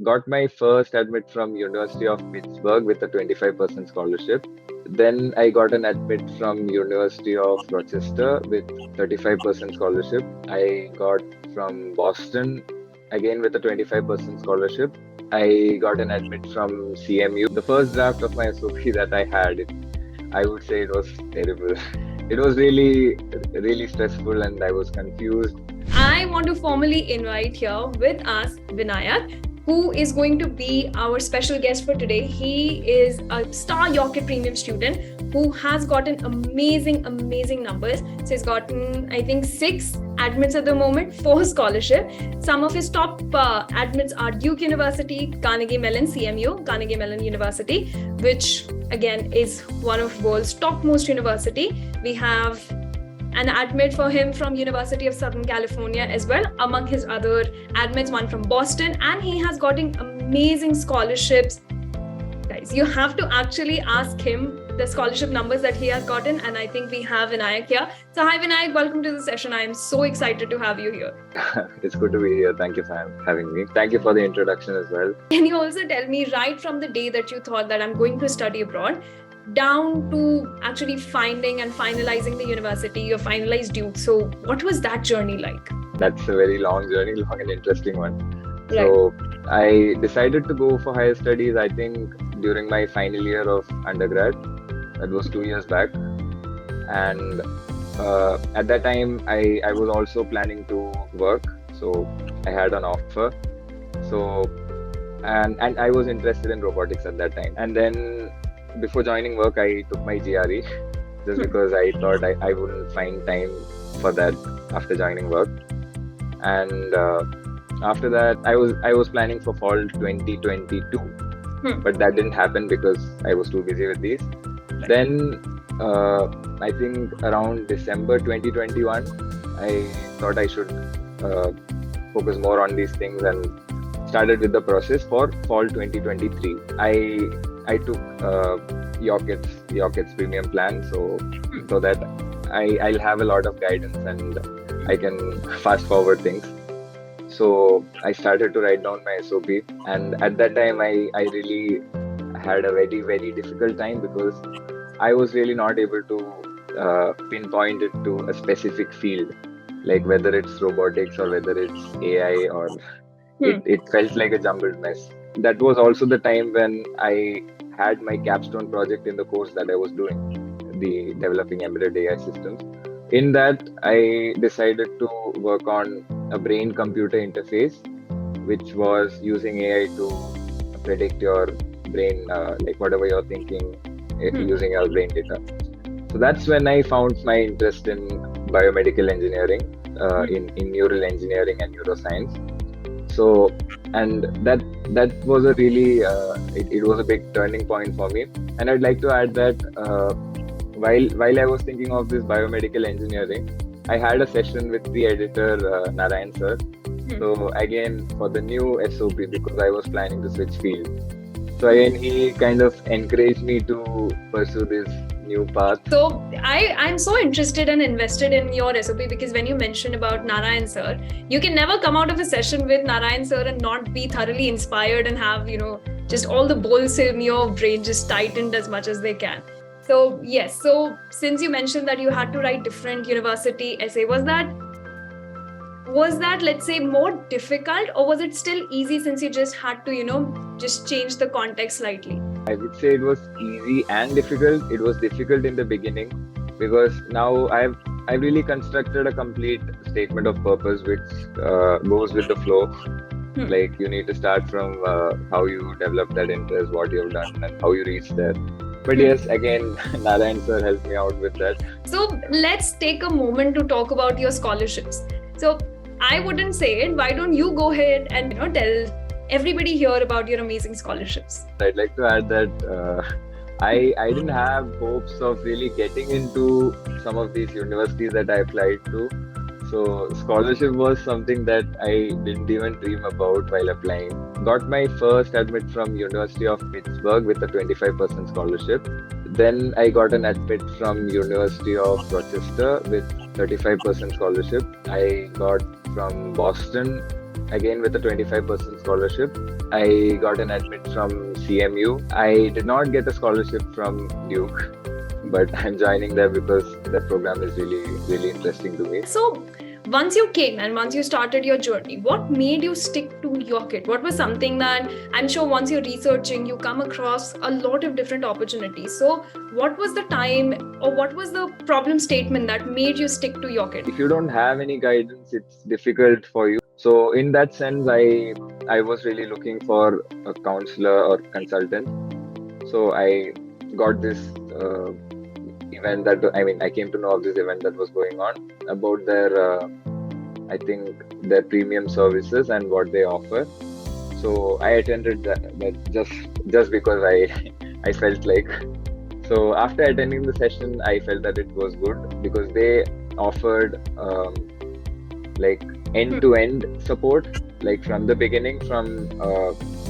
got my first admit from University of Pittsburgh with a 25% scholarship. Then I got an admit from University of Rochester with 35% scholarship. I got from Boston again with a 25% scholarship. I got an admit from CMU. The first draft of my SOP that I had, I would say it was terrible. It was really stressful and I was confused. I want to formally invite here with us Vinayak, who is going to be our special guest for today. He is a star Yocket Premium student who has gotten amazing numbers. So he's gotten, I think, 6 admits at the moment, 4 scholarship. Some of his top admits are Duke University, Carnegie Mellon, CMU, Carnegie Mellon University, which again is one of world's topmost university. We have an admit for him from University of Southern California as well, among his other admits, one from Boston, and he has gotten amazing scholarships. Guys, you have to actually ask him the scholarship numbers that he has gotten, and I think we have Vinayak here. So hi Vinayak, welcome to the session. I am so excited to have you here. It's good to be here. Thank you for having me. Thank you for the introduction as well. Can you also tell me, right from the day that you thought that I'm going to study abroad, down to actually finding and finalizing the university, you finalized Duke. So what was that journey like? That's a very long journey, long and interesting one. Right. So I decided to go for higher studies, I think, during my final year of undergrad. That was 2 years back. And at that time, I was also planning to work. So I had an offer. So and I was interested in robotics at that time. And then before joining work, I took my GRE just because I thought I wouldn't find time for that after joining work. And after that, I was planning for fall 2022, but that didn't happen because I was too busy with these. Then I think around December 2021, I thought I should focus more on these things and started with the process for fall 2023. I took Yocket's premium plan, so that I'll have a lot of guidance and I can fast forward things. So I started to write down my SOP, and at that time I really had a very difficult time because I was really not able to pinpoint it to a specific field, like whether it's robotics or whether it's AI or it felt like a jumbled mess. That was also the time when I had my capstone project in the course that I was doing, the developing embedded AI systems. In that, I decided to work on a brain-computer interface, which was using AI to predict your brain, like whatever you're thinking, using your brain data. So that's when I found my interest in biomedical engineering, in neural engineering and neuroscience. So, and that was a really, it was a big turning point for me. And I'd like to add that while I was thinking of this biomedical engineering, I had a session with the editor, Narayan sir. So again, for the new SOP, because I was planning to switch field. So again, he kind of encouraged me to pursue this new path. So I'm so interested and invested in your SOP because when you mentioned about Narayan sir, you can never come out of a session with Narayan sir and not be thoroughly inspired and have, just all the bolts in your brain just tightened as much as they can. So yes, so since you mentioned that you had to write different university essay, was that let's say more difficult, or was it still easy since you just had to just change the context slightly? I would say it was easy and difficult. It was difficult in the beginning because now I've really constructed a complete statement of purpose which goes with the flow. Like you need to start from how you develop that interest, what you've done and how you reach there. But yes, again, Narayan sir helped me out with that. So let's take a moment to talk about your scholarships. So I wouldn't say it. Why don't you go ahead and tell everybody here about your amazing scholarships? I'd like to add that I didn't have hopes of really getting into some of these universities that I applied to. So scholarship was something that I didn't even dream about while applying. Got my first admit from University of Pittsburgh with a 25% scholarship. Then I got an admit from University of Rochester with 35% scholarship. I got from Boston again with a 25% scholarship. I got an admit from CMU. I did not get a scholarship from Duke, but I'm joining there because the program is really, really interesting to me. So, once you came and once you started your journey, what made you stick to Yocket? What was something that I'm sure once you're researching, you come across a lot of different opportunities. So, what was the time or what was the problem statement that made you stick to Yocket? If you don't have any guidance, it's difficult for you. So in that sense, I was really looking for a counselor or consultant. So I got this event I came to know of this event that was going on about their I think their premium services and what they offer. So I attended that just because I felt like. So after attending the session, I felt that it was good because they offered like end-to-end support, like from the beginning, from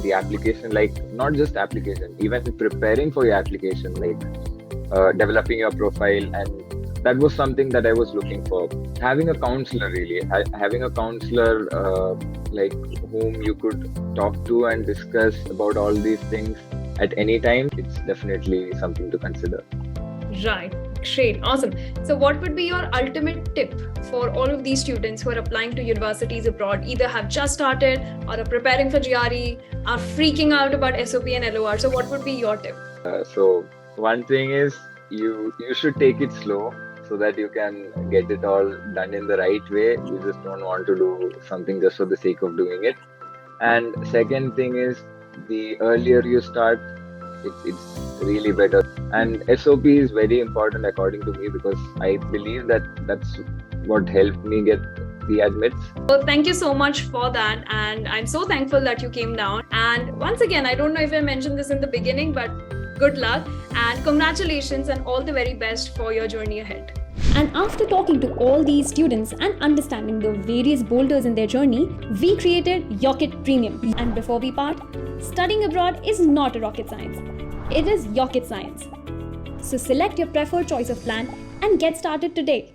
the application, like not just application, even preparing for your application, like developing your profile. And that was something that I was looking for. Having a counselor, really, having a counselor like whom you could talk to and discuss about all these things at any time, it's definitely something to consider. Right. Great. Awesome. So what would be your ultimate tip for all of these students who are applying to universities abroad, either have just started or are preparing for GRE, are freaking out about SOP and LOR? So what would be your tip? So one thing is you should take it slow so that you can get it all done in the right way. You just don't want to do something just for the sake of doing it. And second thing is, the earlier you start, it's really better. And SOP is very important according to me because I believe that that's what helped me get the admits. Well, thank you so much for that. And I'm so thankful that you came down. And once again, I don't know if I mentioned this in the beginning, but good luck and congratulations and all the very best for your journey ahead. And after talking to all these students and understanding the various boulders in their journey, we created Yocket Premium. And before we part, studying abroad is not a rocket science. It is Yocket science. So select your preferred choice of plan and get started today.